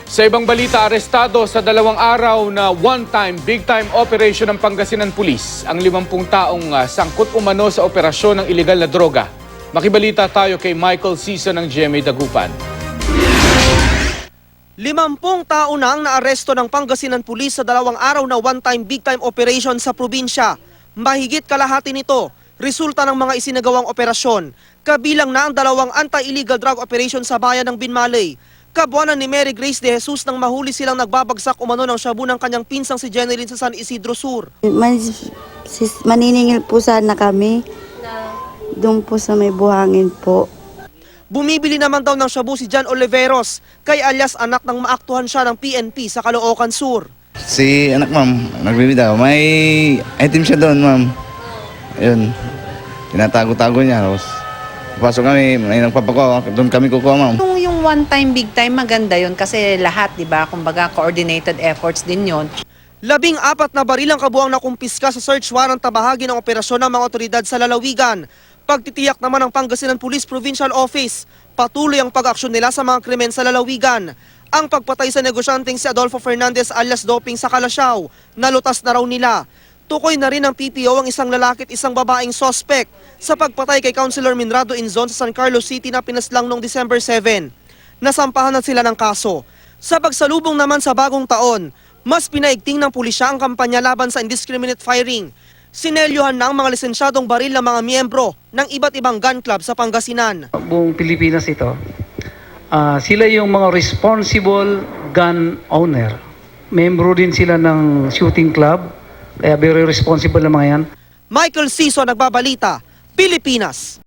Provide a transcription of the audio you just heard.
Sa ibang balita, arestado sa 2 araw na one-time, big-time operation ng Pangasinan Police ang 50 taong sangkot umano sa operasyon ng iligal na droga. Makibalita tayo kay Michael Season ng GMA Dagupan. 50 tao na ang naaresto ng Pangasinan Police sa 2 araw na one-time big-time operation sa probinsya. Mahigit kalahati nito, resulta ng mga isinagawang operasyon. Kabilang na ang 2 anti-illegal drug operation sa bayan ng Binmaley. Kabuanan ni Mary Grace de Jesus nang mahuli silang nagbabagsak umano ng shabu ng kanyang pinsang si Jeneline sa San Isidro Sur. Maniningil po sana kami. Doon po sa may buhangin po. Bumibili naman daw ng shabu si John Oliveros, kay alias anak ng maaktuhan siya ng PNP sa Caloocan Sur. Si anak ma'am, nagbibida. May item siya doon ma'am. Ayun, tinatago-tago niya. Pasok kami, may nagpapakuha, doon kami kukuha ma'am. Yung one time, big time, maganda yun kasi lahat, di ba? Kumbaga, coordinated efforts din yun. 14 na barilang kabuang nakumpiska sa search warrant na bahagi ng operasyon ng mga otoridad sa lalawigan. Pagtitiyak naman ng Pangasinan Police Provincial Office, patuloy ang pag-aksyon nila sa mga krimen sa lalawigan. Ang pagpatay sa negosyanteng si Adolfo Fernandez alias Doping sa Calasiao, nalutas na raw nila. Tukoy na rin ng PPO ang isang lalaki at isang babaeng sospek sa pagpatay kay Councilor Minrado Inzon sa San Carlos City na pinaslang noong December 7. Nasampahan na sila ng kaso. Sa pagsalubong naman sa bagong taon, mas pinaigting ng pulisya ang kampanya laban sa indiscriminate firing. Sinelyohan na ang mga lisensyadong baril ng mga miyembro ng iba't ibang gun club sa Pangasinan. Buong Pilipinas ito, sila yung mga responsible gun owner. Membro din sila ng shooting club, kaya very responsible na mga yan. Michael Season, nagbabalita, Pilipinas.